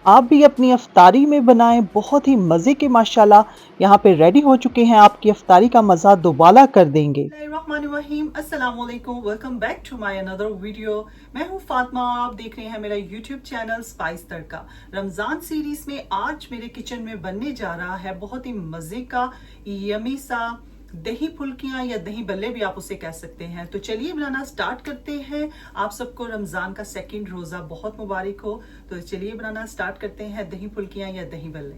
आप भी अपनी अफ्तारी में बनाएं। बहुत ही मज़े के माशाल्लाह यहाँ पे रेडी हो चुके हैं। आपकी अफ्तारी का मज़ा दोबारा कर देंगे। अस्सलाम वालेकुम, welcome back to my another video. मैं हूँ फातिमा और आप देख रहे हैं मेरा YouTube channel spice tadka. Ramzan series में आज मेरे किचन में बनने जा रहा है बहुत ही मज़े का यमी सा दही फुल्कियां या दही बल्ले भी आप उसे कह सकते हैं। तो चलिए बनाना स्टार्ट करते हैं। आप सबको रमज़ान का सेकंड रोज़ा बहुत मुबारक हो। तो चलिए बनाना स्टार्ट करते हैं दही फुल्कियां या दही बल्ले।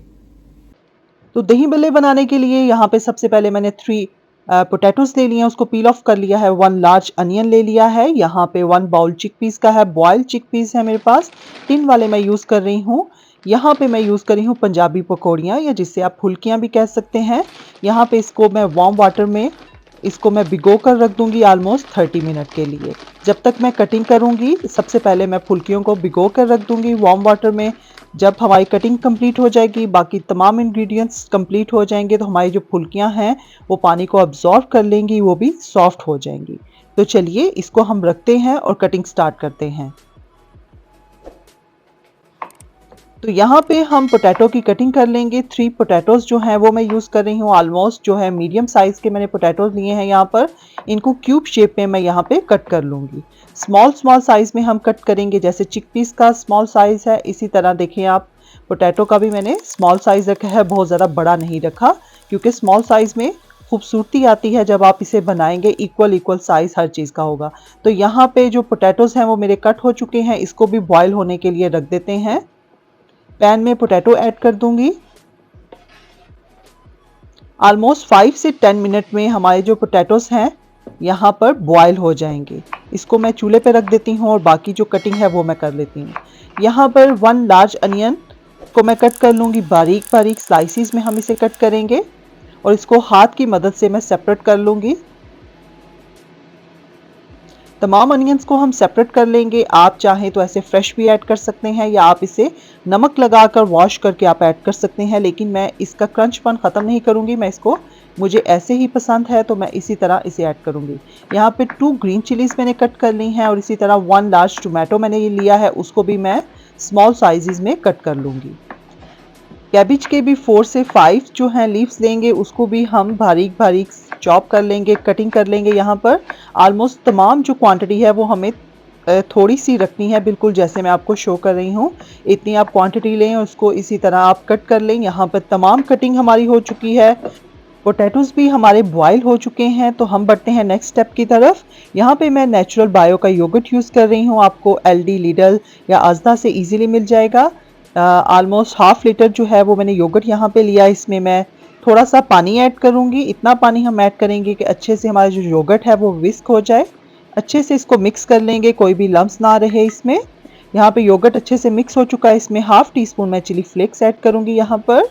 तो दही बल्ले बनाने के लिए यहाँ पे सबसे पहले मैंने 3 पोटैटोज़ ले लिए हैं, उसको पील ऑफ कर लिया है। 1 लार्ज अनियन ले लिया है। यहाँ पे 1 बाउल चिकपीस का है, बॉइल्ड चिकपीस है मेरे पास। टिन वाले मैं यूज़ कर रही हूँ। यहाँ पे मैं यूज़ कर रही हूँ पंजाबी पकौड़ियाँ या जिसे आप फुल्कियाँ भी कह सकते हैं। यहाँ पे इसको मैं वार्म वाटर में इसको मैं भिगो कर रख दूंगी ऑलमोस्ट 30 मिनट के लिए। जब तक मैं कटिंग करूंगी सबसे पहले मैं फुल्कियों को भिगो कर रख दूंगी वार्म वाटर में। जब हमारी कटिंग कंप्लीट हो जाएगी, बाकी तमाम इंग्रेडिएंट्स कंप्लीट हो जाएंगे, तो हमारी जो फुल्कियां हैं वो पानी को अब्जॉर्व कर लेंगी, वो भी सॉफ्ट हो जाएंगी। तो चलिए इसको हम रखते हैं और कटिंग स्टार्ट करते हैं। तो यहाँ पे हम पोटैटो की कटिंग कर लेंगे। 3 पोटैटोज़ जो हैं वो मैं यूज़ कर रही हूँ। ऑलमोस्ट जो है मीडियम साइज़ के मैंने पोटैटोज़ लिए हैं यहाँ पर। इनको क्यूब शेप में मैं यहाँ पे कट कर लूँगी। स्मॉल साइज़ में हम कट करेंगे, जैसे चिकपीस का स्मॉल साइज़ है इसी तरह देखिए आप पोटैटो का भी मैंने स्मॉल साइज़ रखा है, बहुत ज़्यादा बड़ा नहीं रखा, क्योंकि स्मॉल साइज़ में खूबसूरती आती है जब आप इसे बनाएंगे। इक्वल साइज़ हर चीज़ का होगा। तो यहाँ पे जो पोटैटोज़ हैं वो मेरे कट हो चुके हैं, इसको भी बॉयल होने के लिए रख देते हैं। पैन में पोटैटो ऐड कर दूंगी। ऑलमोस्ट 5 से 10 मिनट में हमारे जो पोटैटोस हैं यहाँ पर बॉयल हो जाएंगे। इसको मैं चूल्हे पे रख देती हूँ और बाकी जो कटिंग है वो मैं कर लेती हूँ। यहाँ पर 1 लार्ज अनियन को मैं कट कर लूँगी, बारीक बारीक स्लाइसिस में हम इसे कट करेंगे और इसको हाथ की मदद से मैं सेपरेट कर लूँगी। तमाम अनियंस को हम सेपरेट कर लेंगे। आप चाहें तो ऐसे फ्रेश भी ऐड कर सकते हैं या आप इसे नमक लगाकर वॉश करके आप ऐड कर सकते हैं, लेकिन मैं इसका क्रंचपन ख़त्म नहीं करूँगी। मैं इसको मुझे ऐसे ही पसंद है तो मैं इसी तरह इसे ऐड करूँगी। यहाँ पे 2 ग्रीन चिलीज़ मैंने कट कर ली हैं और इसी तरह 1 लार्ज टोमेटो मैंने ये लिया है, उसको भी मैं स्मॉल साइज़ में कट कर लूँगी। कैबिज के भी 4 से 5 जो हैं लीव्स लेंगे, उसको भी हम बारीक बारीक चॉप कर लेंगे, कटिंग कर लेंगे। यहाँ पर ऑलमोस्ट तमाम जो क्वांटिटी है वो हमें थोड़ी सी रखनी है, बिल्कुल जैसे मैं आपको शो कर रही हूँ इतनी आप क्वांटिटी लें, उसको इसी तरह आप कट कर लें। यहाँ पर तमाम कटिंग हमारी हो चुकी है। पोटैटोज़ भी हमारे बॉयल हो चुके हैं, तो हम बढ़ते हैं नेक्स्ट स्टेप की तरफ। यहाँ पे मैं नेचुरल बायो का योगर्ट यूज़ कर रही हूँ। आपको एलडी, लिडल या अज़दा से इजीली मिल जाएगा। ऑलमोस्ट हाफ लीटर जो है वो मैंने योगर्ट यहाँ पे लिया। इसमें मैं थोड़ा सा पानी ऐड करूँगी। इतना पानी हम ऐड करेंगे कि अच्छे से हमारा जो योगर्ट है वो विस्क हो जाए। अच्छे से इसको मिक्स कर लेंगे, कोई भी लम्स ना रहे इसमें। यहाँ पे योगर्ट अच्छे से मिक्स हो चुका है। इसमें हाफ टी स्पून मैं चिली फ्लेक्स ऐड करूँगी। यहाँ पर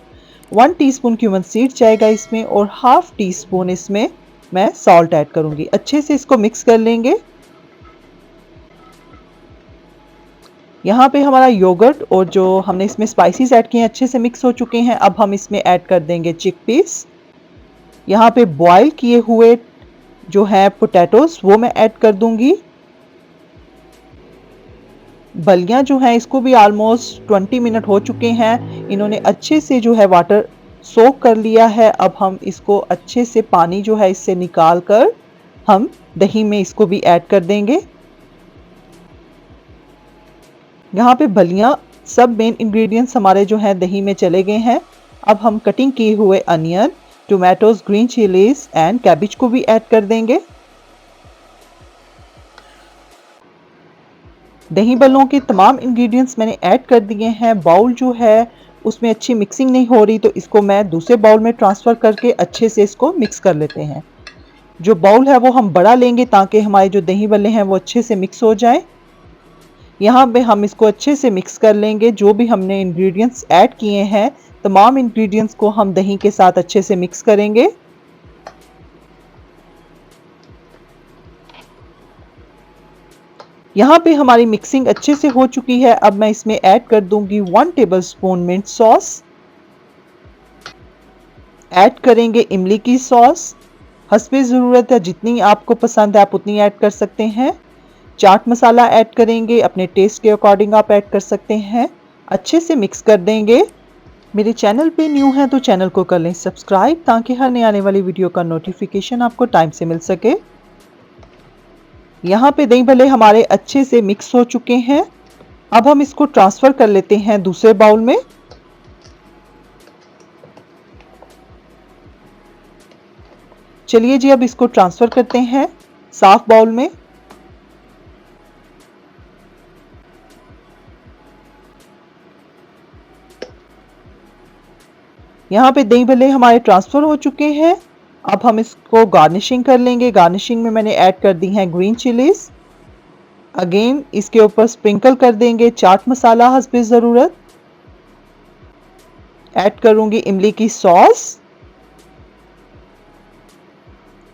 1 टीस्पून क्यूमन सीड जाएगा इसमें और हाफ टी स्पून इसमें मैं सॉल्ट ऐड करूँगी। अच्छे से इसको मिक्स कर लेंगे। यहाँ पे हमारा योगर्ट और जो हमने इसमें स्पाइसेस ऐड किए हैं अच्छे से मिक्स हो चुके हैं। अब हम इसमें ऐड कर देंगे चिकपीस। यहाँ पे बॉयल किए हुए जो है पोटैटोज वो मैं ऐड कर दूंगी। बलियाँ जो हैं इसको भी ऑलमोस्ट 20 मिनट हो चुके हैं, इन्होंने अच्छे से जो है वाटर सोक कर लिया है। अब हम इसको अच्छे से पानी जो है इससे निकाल कर हम दही में इसको भी ऐड कर देंगे। यहाँ पे बलियाँ सब मेन इंग्रेडिएंट्स हमारे जो हैं दही में चले गए हैं। अब हम कटिंग किए हुए onion, tomatoes, green chillies and cabbage को भी ऐड कर देंगे। दही बल्लों के तमाम इंग्रेडिएंट्स मैंने ऐड कर दिए हैं। बाउल जो है उसमें अच्छी मिक्सिंग नहीं हो रही, तो इसको मैं दूसरे बाउल में ट्रांसफ़र करके अच्छे से इसको मिक्स कर लेते हैं। जो बाउल है वो हम बड़ा लेंगे ताकि हमारे जो दही बल्ले हैं वो अच्छे से मिक्स हो जाए। यहाँ पे हम इसको अच्छे से मिक्स कर लेंगे। जो भी हमने इंग्रेडिएंट्स ऐड किए हैं तमाम इंग्रेडिएंट्स को हम दही के साथ अच्छे से मिक्स करेंगे। यहाँ पे हमारी मिक्सिंग अच्छे से हो चुकी है। अब मैं इसमें ऐड कर दूंगी 1 टेबलस्पून मिंट सॉस। ऐड करेंगे इमली की सॉस, हस्बे ज़रूरत है, जितनी आपको पसंद है आप उतनी ऐड कर सकते हैं। चाट मसाला ऐड करेंगे, अपने टेस्ट के अकॉर्डिंग आप ऐड कर सकते हैं। अच्छे से मिक्स कर देंगे। मेरे चैनल पे न्यू हैं तो चैनल को कर लें सब्सक्राइब ताकि हर नए आने वाली वीडियो का नोटिफिकेशन आपको टाइम से मिल सके। यहाँ पे दही भल्ले हमारे अच्छे से मिक्स हो चुके हैं। अब हम इसको ट्रांसफ़र कर लेते हैं दूसरे बाउल में। चलिए जी अब इसको ट्रांसफ़र करते हैं साफ बाउल में। यहाँ पे दही भल्ले हमारे ट्रांसफ़र हो चुके हैं। अब हम इसको गार्निशिंग कर लेंगे। गार्निशिंग में मैंने ऐड कर दी हैं ग्रीन चिलीज़। अगेन इसके ऊपर स्प्रिंकल कर देंगे चाट मसाला हस्बे ज़रूरत। ऐड करूँगी इमली की सॉस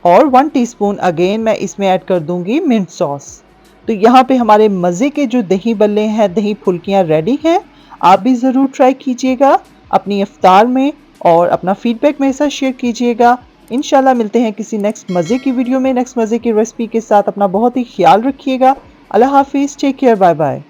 और 1 टीस्पून अगेन मैं इसमें ऐड कर दूंगी मिंट सॉस। तो यहाँ पे हमारे मज़े के जो दही बल्ले हैं, दही फुल्कियाँ रेडी हैं। आप भी ज़रूर ट्राई कीजिएगा अपनी इफ्तार में और अपना फीडबैक मेरे साथ शेयर कीजिएगा। इंशाल्लाह मिलते हैं किसी नेक्स्ट मज़े की वीडियो में, नेक्स्ट मज़े की रेसिपी के साथ। अपना बहुत ही ख्याल रखिएगा। अल्लाह हाफिज़, टेक केयर, बाय बाय।